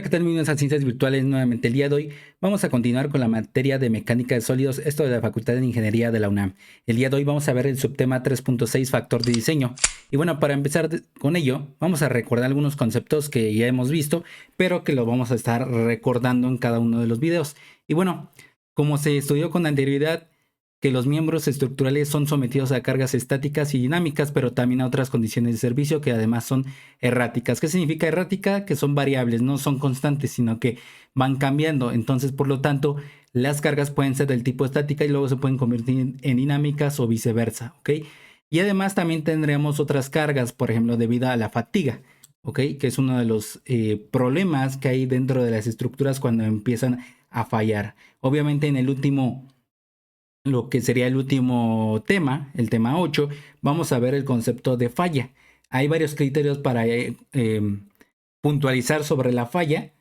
Hola, ¿qué tal? Bienvenidos a Ciencias Virtuales. Nuevamente el día de hoy vamos a continuar con la materia de mecánica de sólidos, esto de la Facultad de Ingeniería de la UNAM. El día de hoy vamos a ver el subtema 3.6, factor de diseño. Y bueno, para empezar con ello, vamos a recordar algunos conceptos que ya hemos visto, pero que los vamos a estar recordando en cada uno de los videos. Y bueno, como se estudió con anterioridad, que los miembros estructurales son sometidos a cargas estáticas y dinámicas, pero también a otras condiciones de servicio que además son erráticas. ¿Qué significa errática? Que son variables, no son constantes, sino que van cambiando. Entonces, por lo tanto, las cargas pueden ser del tipo estática y luego se pueden convertir en dinámicas o viceversa, ¿ok? Y además también tendríamos otras cargas, por ejemplo, debido a la fatiga, ¿ok? Que es uno de los problemas que hay dentro de las estructuras cuando empiezan a fallar. Obviamente en el último, lo que sería el último tema, el tema 8, vamos a ver el concepto de falla. Hay varios criterios para puntualizar sobre la falla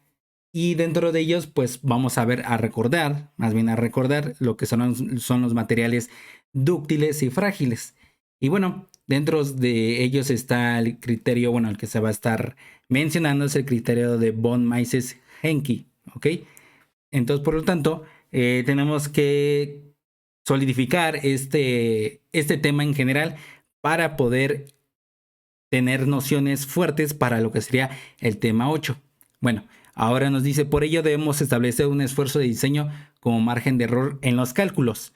y dentro de ellos pues vamos a ver, a recordar, más bien a recordar lo que son los materiales dúctiles y frágiles. Y bueno, dentro de ellos está el criterio, bueno, el que se va a estar mencionando es el criterio de von Mises-Henke, ¿ok? Entonces, por lo tanto, tenemos que solidificar este tema en general para poder tener nociones fuertes para lo que sería el tema 8. Bueno, ahora nos dice, por ello debemos establecer un esfuerzo de diseño como margen de error en los cálculos.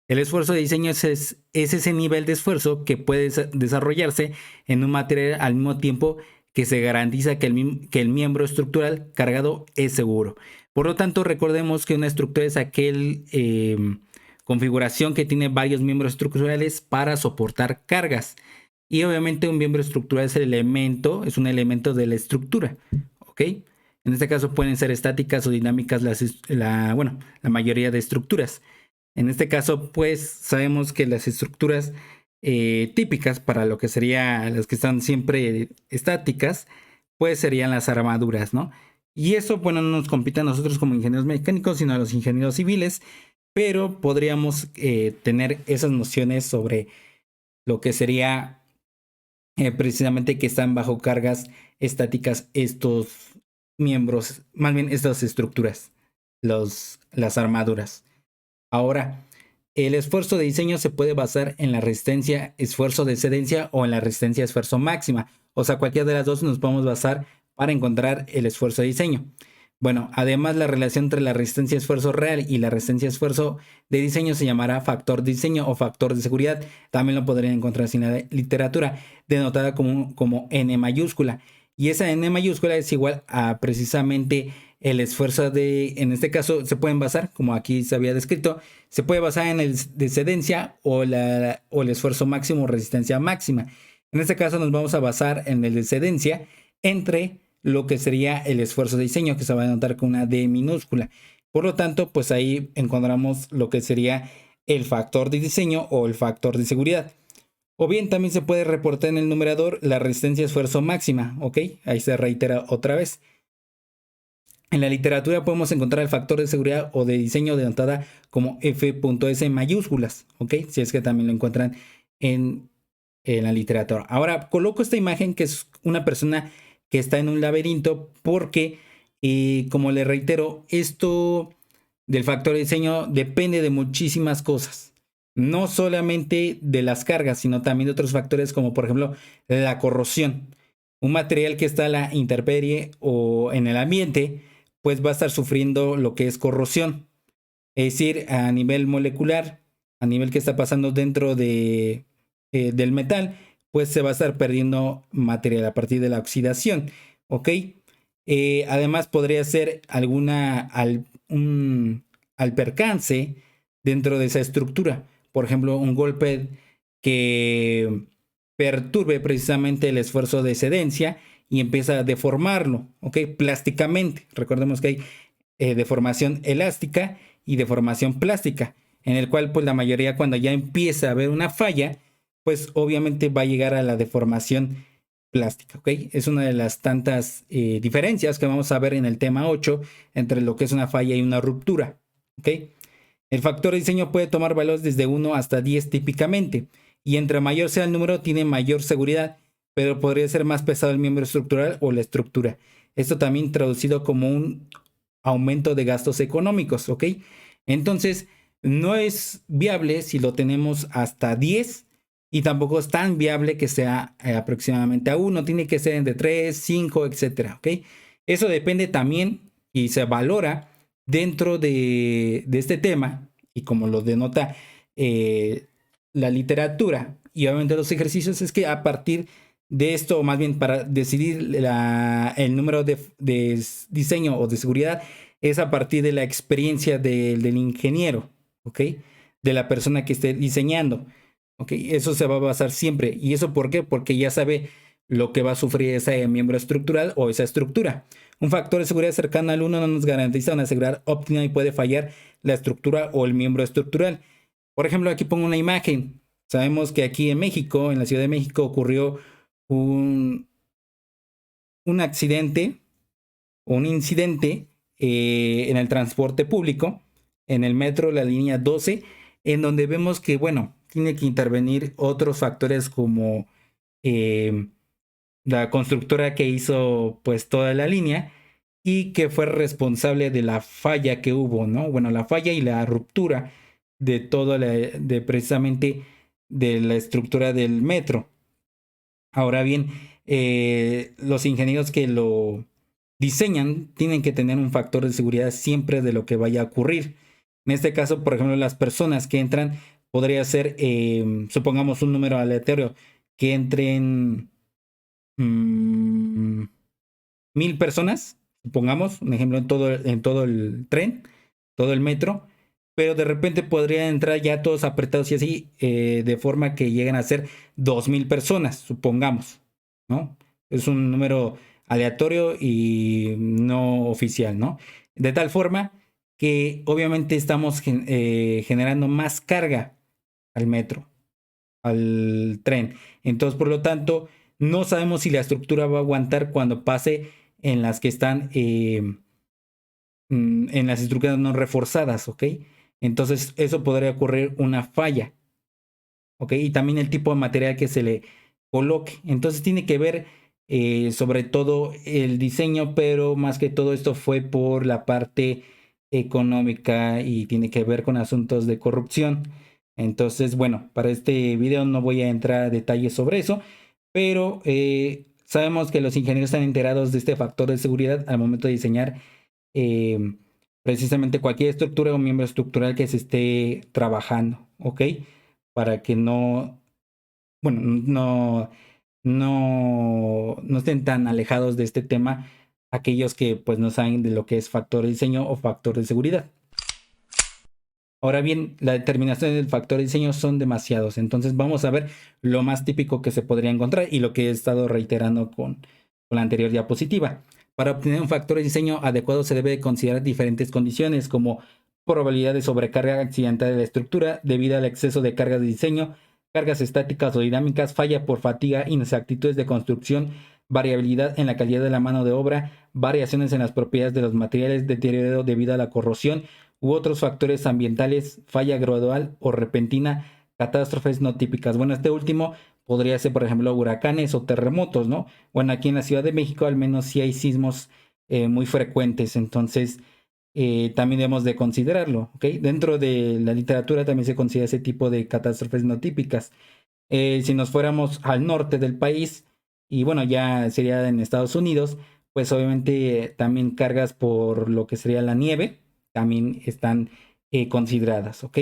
El esfuerzo de diseño es ese nivel de esfuerzo que puede desarrollarse en un material al mismo tiempo que se garantiza que el miembro estructural cargado es seguro. Por lo tanto, recordemos que una estructura es aquel configuración que tiene varios miembros estructurales para soportar cargas. Y obviamente un miembro estructural es es un elemento de la estructura, ¿ok? En este caso pueden ser estáticas o dinámicas la mayoría de estructuras. En este caso, pues sabemos que las estructuras típicas para lo que serían las que están siempre estáticas, pues serían las armaduras, ¿no? Y eso, bueno, no nos compete a nosotros como ingenieros mecánicos, sino a los ingenieros civiles, pero podríamos tener esas nociones sobre lo que sería precisamente que están bajo cargas estáticas estos miembros, más bien estas estructuras, las armaduras. Ahora, el esfuerzo de diseño se puede basar en la resistencia esfuerzo de excedencia o en la resistencia esfuerzo máxima. O sea, cualquiera de las dos nos podemos basar para encontrar el esfuerzo de diseño. Bueno, además la relación entre la resistencia esfuerzo real y la resistencia esfuerzo de diseño se llamará factor de diseño o factor de seguridad. También lo podrían encontrar en la literatura, denotada como N mayúscula. Y esa N mayúscula es igual a precisamente el esfuerzo en este caso se pueden basar, como aquí se había descrito, se puede basar en el de excedencia o el esfuerzo máximo o resistencia máxima. En este caso nos vamos a basar en el de excedencia entre lo que sería el esfuerzo de diseño, que se va a denotar con una D minúscula. Por lo tanto, pues ahí encontramos lo que sería el factor de diseño o el factor de seguridad. O bien también se puede reportar en el numerador la resistencia esfuerzo máxima, ¿ok? Ahí se reitera otra vez. En la literatura podemos encontrar el factor de seguridad o de diseño denotada como F.S mayúsculas, ¿ok? Si es que también lo encuentran en la literatura. Ahora coloco esta imagen que es una persona que está en un laberinto porque, como le reitero, esto del factor de diseño depende de muchísimas cosas. No solamente de las cargas, sino también de otros factores como por ejemplo la corrosión. Un material que está a la intemperie o en el ambiente, pues va a estar sufriendo lo que es corrosión. Es decir, a nivel molecular, a nivel que está pasando dentro del metal, pues se va a estar perdiendo material a partir de la oxidación, ¿ok? Además podría ser al percance dentro de esa estructura. Por ejemplo, un golpe que perturbe precisamente el esfuerzo de excedencia y empieza a deformarlo, ¿ok? Plásticamente. Recordemos que hay deformación elástica y deformación plástica, en el cual pues la mayoría cuando ya empieza a haber una falla, pues obviamente va a llegar a la deformación plástica, ¿ok? Es una de las tantas diferencias que vamos a ver en el tema 8 entre lo que es una falla y una ruptura, ¿ok? El factor de diseño puede tomar valores desde 1 hasta 10 típicamente, y entre mayor sea el número tiene mayor seguridad, pero podría ser más pesado el miembro estructural o la estructura. Esto también traducido como un aumento de gastos económicos, ¿ok? Entonces, no es viable si lo tenemos hasta 10 y tampoco es tan viable que sea aproximadamente a 1, tiene que ser entre 3, 5, etcétera, ¿ok? Eso depende también y se valora dentro de este tema y como lo denota la literatura y obviamente los ejercicios, es que a partir de esto, o más bien para decidir el número de diseño o de seguridad, es a partir de la experiencia del ingeniero, ¿ok? De la persona que esté diseñando, ¿ok? Eso se va a basar siempre. ¿Y eso por qué? Porque ya sabe lo que va a sufrir ese miembro estructural o esa estructura. Un factor de seguridad cercano al 1 no nos garantiza una seguridad óptima y puede fallar la estructura o el miembro estructural. Por ejemplo, aquí pongo una imagen. Sabemos que aquí en México, en la Ciudad de México, ocurrió un, un accidente o un incidente en el transporte público, en el metro, la línea 12, en donde vemos que, bueno, tiene que intervenir otros factores como eh, la constructora que hizo pues toda la línea y que fue responsable de la falla que hubo, ¿no? Bueno, la falla y la ruptura de todo de precisamente de la estructura del metro. Ahora bien, los ingenieros que lo diseñan tienen que tener un factor de seguridad siempre de lo que vaya a ocurrir. En este caso, por ejemplo, las personas que entran, podría ser, supongamos un número aleatorio, que entren 1000 personas, supongamos, un ejemplo, en todo el tren, todo el metro, pero de repente podrían entrar ya todos apretados y así, de forma que lleguen a ser 2000 personas, supongamos, ¿no? Es un número aleatorio y no oficial, ¿no? De tal forma que obviamente estamos generando más carga al metro, al tren. Entonces, por lo tanto, no sabemos si la estructura va a aguantar cuando pase en las que están en las estructuras no reforzadas, ¿ok? Entonces, eso podría ocurrir una falla, ¿ok? Y también el tipo de material que se le coloque. Entonces, tiene que ver sobre todo el diseño, pero más que todo esto fue por la parte económica y tiene que ver con asuntos de corrupción. Entonces, bueno, para este video no voy a entrar a detalles sobre eso, pero sabemos que los ingenieros están enterados de este factor de seguridad al momento de diseñar eh, precisamente cualquier estructura o miembro estructural que se esté trabajando, ¿ok? Para que no, bueno, no estén tan alejados de este tema aquellos que pues no saben de lo que es factor de diseño o factor de seguridad. Ahora bien, la determinación del factor de diseño son demasiados, entonces vamos a ver lo más típico que se podría encontrar y lo que he estado reiterando con la anterior diapositiva. Para obtener un factor de diseño adecuado se debe considerar diferentes condiciones como probabilidad de sobrecarga accidental de la estructura debido al exceso de cargas de diseño, cargas estáticas o dinámicas, falla por fatiga, inexactitudes de construcción, variabilidad en la calidad de la mano de obra, variaciones en las propiedades de los materiales, deterioro debido a la corrosión u otros factores ambientales, falla gradual o repentina, catástrofes no típicas. Bueno, este último podría ser, por ejemplo, huracanes o terremotos, ¿no? Bueno, aquí en la Ciudad de México al menos sí hay sismos muy frecuentes, entonces también debemos de considerarlo, ¿ok? Dentro de la literatura también se considera ese tipo de catástrofes no típicas. Si nos fuéramos al norte del país, y bueno, ya sería en Estados Unidos, pues obviamente también cargas por lo que sería la nieve, también están consideradas, ¿ok?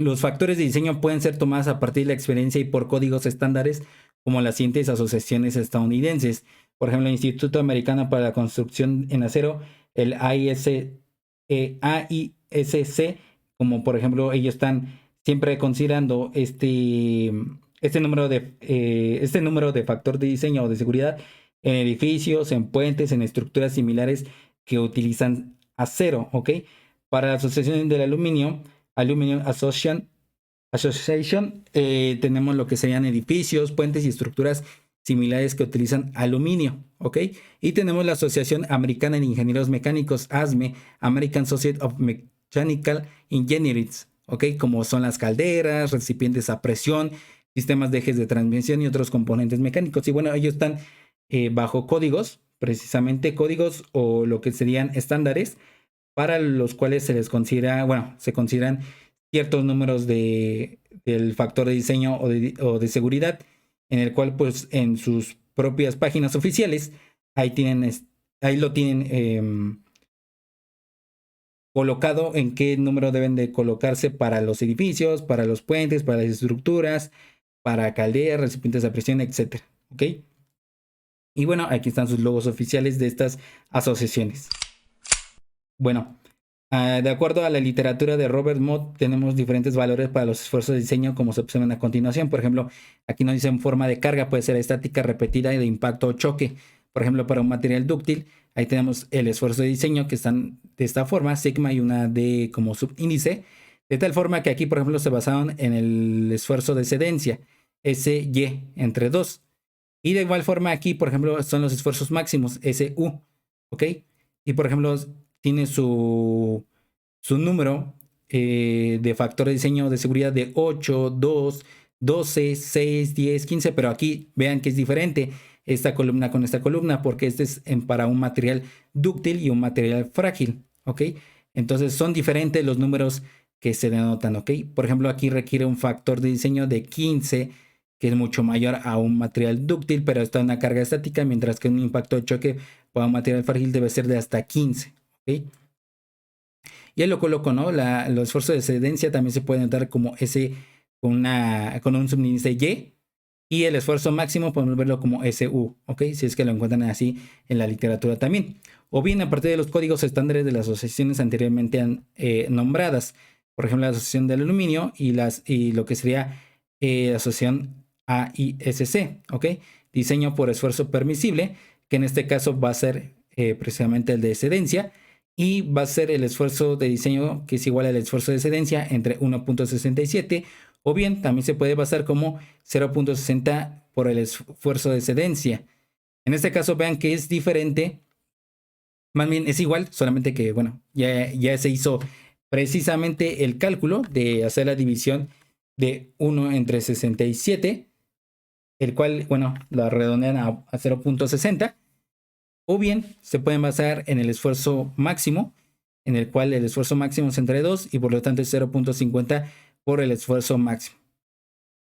Los factores de diseño pueden ser tomados a partir de la experiencia y por códigos estándares como las siguientes asociaciones estadounidenses. Por ejemplo, el Instituto Americano para la Construcción en Acero, el AISC, como por ejemplo ellos están siempre considerando este número de factor de diseño o de seguridad en edificios, en puentes, en estructuras similares que utilizan acero, ¿ok? Para la Asociación del Aluminio, Aluminum Association, tenemos lo que serían edificios, puentes y estructuras similares que utilizan aluminio, ¿ok? Y tenemos la Asociación Americana de Ingenieros Mecánicos, ASME, American Society of Mechanical Engineers, ¿ok? Como son las calderas, recipientes a presión, sistemas de ejes de transmisión y otros componentes mecánicos. Y bueno, ellos están bajo códigos precisamente códigos o lo que serían estándares para los cuales se les considera, bueno, se consideran ciertos números del factor de diseño o de seguridad, en el cual pues en sus propias páginas oficiales, ahí tienen, ahí lo tienen colocado en qué número deben de colocarse para los edificios, para los puentes, para las estructuras, para calderas, recipientes a presión, etcétera, ¿ok? Y bueno, aquí están sus logos oficiales de estas asociaciones. Bueno, de acuerdo a la literatura de Robert Mott, tenemos diferentes valores para los esfuerzos de diseño como se observan a continuación. Por ejemplo, aquí nos dice en forma de carga, puede ser estática, repetida y de impacto o choque. Por ejemplo, para un material dúctil, ahí tenemos el esfuerzo de diseño que están de esta forma, sigma y una D como subíndice, de tal forma que aquí, por ejemplo, se basaron en el esfuerzo de cedencia, SY entre 2. Y de igual forma aquí, por ejemplo, son los esfuerzos máximos, SU, ¿ok? Y por ejemplo, tiene su número de factor de diseño de seguridad de 8, 2, 12, 6, 10, 15, pero aquí vean que es diferente esta columna con esta columna porque este es para un material dúctil y un material frágil, ¿ok? Entonces son diferentes los números que se denotan, ¿ok? Por ejemplo, aquí requiere un factor de diseño de 15, que es mucho mayor a un material dúctil, pero está en una carga estática, mientras que un impacto de choque para un material frágil debe ser de hasta 15, ¿ok? Y ahí lo coloco, ¿no? Los esfuerzos de excedencia también se pueden dar como S con un subíndice Y. Y el esfuerzo máximo podemos verlo como SU, ¿ok? Si es que lo encuentran así en la literatura también. O bien a partir de los códigos estándares de las asociaciones anteriormente nombradas. Por ejemplo, la asociación del aluminio y lo que sería la asociación AISC, ¿ok? Diseño por esfuerzo permisible, que en este caso va a ser precisamente el de excedencia. Y va a ser el esfuerzo de diseño que es igual al esfuerzo de excedencia entre 1.67, o bien también se puede basar como 0.60 por el esfuerzo de excedencia. En este caso vean que es diferente, más bien es igual, solamente que bueno, ya se hizo precisamente el cálculo de hacer la división de 1 entre 67, el cual, bueno, lo redondean a 0.60. O bien se pueden basar en el esfuerzo máximo, en el cual el esfuerzo máximo es entre 2 y por lo tanto es 0.50 por el esfuerzo máximo.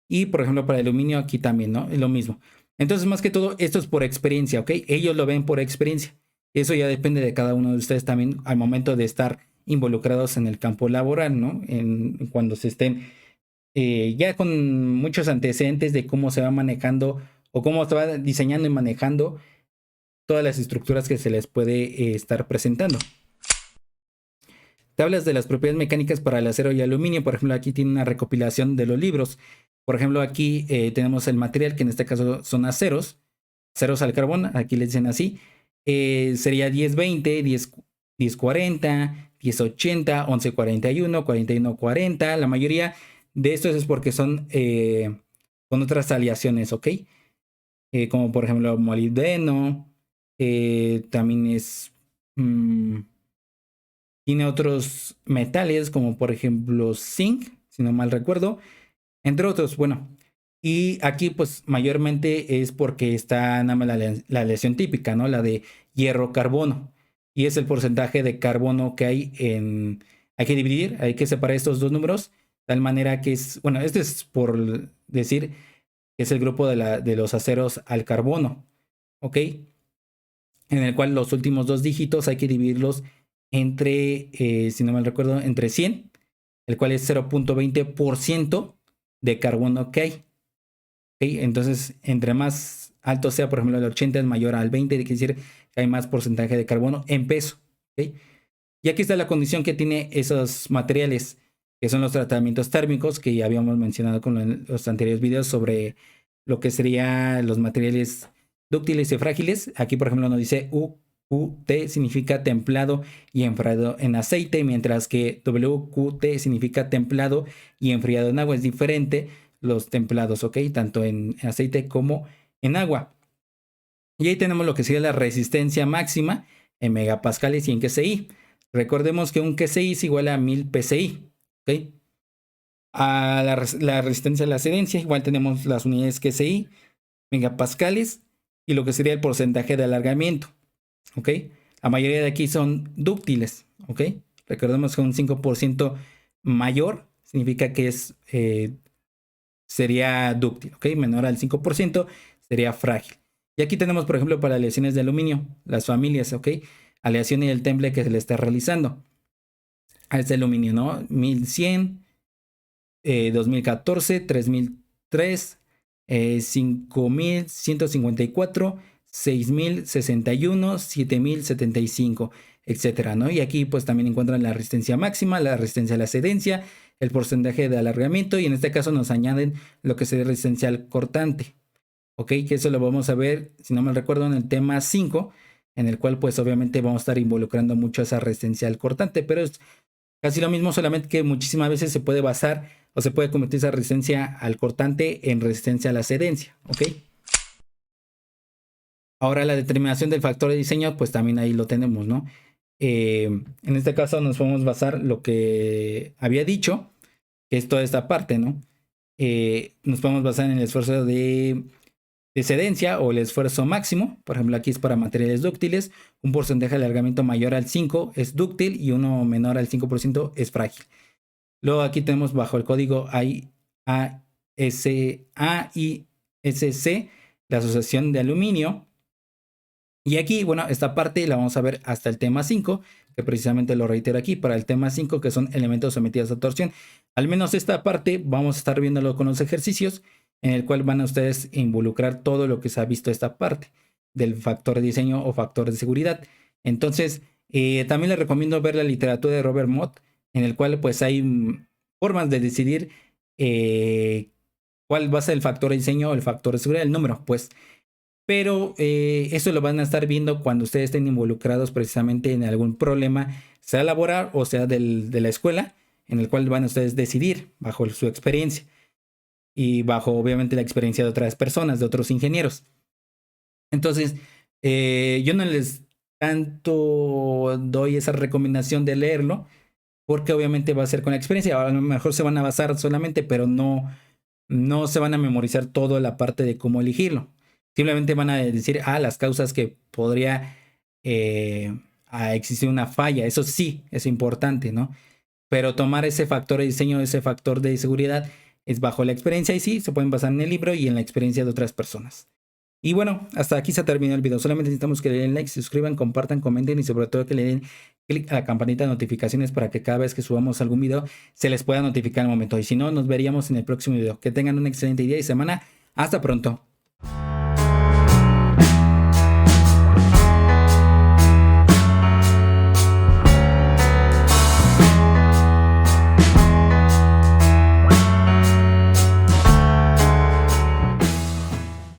Y por ejemplo para el aluminio aquí también, ¿no? Es lo mismo. Entonces más que todo esto es por experiencia, ¿ok? Ellos lo ven por experiencia. Eso ya depende de cada uno de ustedes también al momento de estar involucrados en el campo laboral, ¿no? Cuando se estén ya con muchos antecedentes de cómo se va manejando o cómo se va diseñando y manejando todas las estructuras que se les puede estar presentando. Tablas de las propiedades mecánicas para el acero y aluminio. Por ejemplo, aquí tiene una recopilación de los libros. Por ejemplo, aquí tenemos el material, que en este caso son aceros al carbón, aquí le dicen así. Sería 1020, 1040, 1080, 1141, 4140. La mayoría de estos es porque son con otras aleaciones, ¿ok? Como por ejemplo molibdeno. También es... tiene otros metales como por ejemplo zinc, si no mal recuerdo, entre otros. Bueno, y aquí pues mayormente es porque está nada más la aleación típica, ¿no? La de hierro-carbono. Y es el porcentaje de carbono que hay en... Hay que dividir, hay que separar estos dos números, de tal manera que es... Bueno, este es por decir que es el grupo de los aceros al carbono, ¿ok? En el cual los últimos dos dígitos hay que dividirlos entre, si no mal recuerdo, entre 100, el cual es 0.20% de carbono que hay. ¿Okay? Entonces, entre más alto sea, por ejemplo, el 80 es mayor al 20, quiere decir que hay más porcentaje de carbono en peso. ¿Okay? Y aquí está la condición que tiene esos materiales, que son los tratamientos térmicos que ya habíamos mencionado con los anteriores videos sobre lo que serían los materiales dúctiles y frágiles. Aquí, por ejemplo, nos dice UQT significa templado y enfriado en aceite, mientras que WQT significa templado y enfriado en agua. Es diferente los templados, ¿ok? Tanto en aceite como en agua. Y ahí tenemos lo que sería la resistencia máxima en megapascales y en QSI. Recordemos que un QSI es igual a 1000 PSI, ¿ok? A la resistencia a la excedencia, igual tenemos las unidades QSI, megapascales y lo que sería el porcentaje de alargamiento. ¿ok? La mayoría de aquí son dúctiles, ¿ok? Recordemos que un 5% mayor significa que sería dúctil, ¿ok? Menor al 5% sería frágil. Y aquí tenemos, por ejemplo, para aleaciones de aluminio, las familias, ¿ok? Aleación y el temple que se le está realizando a este aluminio, ¿no? 1100, 2014, 3003, 5154, 6061, 7075, etcétera, ¿no? Y aquí pues también encuentran la resistencia máxima, la resistencia a la cedencia, el porcentaje de alargamiento y en este caso nos añaden lo que sería resistencia al cortante, ¿ok? Que eso lo vamos a ver, si no me recuerdo, en el tema 5, en el cual pues obviamente vamos a estar involucrando mucho esa resistencia al cortante, pero es casi lo mismo, solamente que muchísimas veces se puede basar o se puede convertir esa resistencia al cortante en resistencia a la cedencia, ¿ok? Ahora la determinación del factor de diseño, pues también ahí lo tenemos, ¿no? En este caso nos podemos basar lo que había dicho, que es toda esta parte, ¿no? Nos podemos basar en el esfuerzo de cedencia o el esfuerzo máximo. Por ejemplo, aquí es para materiales dúctiles. Un porcentaje de alargamiento mayor al 5 es dúctil y uno menor al 5% es frágil. Luego aquí tenemos bajo el código AISC, la asociación de aluminio. Y aquí, bueno, esta parte la vamos a ver hasta el tema 5, que precisamente lo reitero aquí, para el tema 5, que son elementos sometidos a torsión. Al menos esta parte vamos a estar viéndolo con los ejercicios, en el cual van a ustedes involucrar todo lo que se ha visto esta parte del factor de diseño o factor de seguridad. Entonces, también les recomiendo ver la literatura de Robert Mott, en el cual pues hay formas de decidir cuál va a ser el factor de diseño o el factor de seguridad, el número, pues. Pero eso lo van a estar viendo cuando ustedes estén involucrados precisamente en algún problema, sea laboral o sea de la escuela, en el cual van a ustedes decidir bajo su experiencia y bajo obviamente la experiencia de otras personas, de otros ingenieros. Entonces, yo no les tanto doy esa recomendación de leerlo, porque obviamente va a ser con la experiencia. A lo mejor se van a basar solamente, pero no se van a memorizar toda la parte de cómo elegirlo. Simplemente van a decir, las causas que podría existir una falla. Eso sí, es importante, ¿no? Pero tomar ese factor de diseño, ese factor de seguridad, es bajo la experiencia y sí, se pueden basar en el libro y en la experiencia de otras personas. Y bueno, hasta aquí se terminó el video. Solamente necesitamos que le den like, se suscriban, compartan, comenten y sobre todo que le den clic a la campanita de notificaciones para que cada vez que subamos algún video se les pueda notificar al momento. Y si no, nos veríamos en el próximo video. Que tengan un excelente día y semana. Hasta pronto.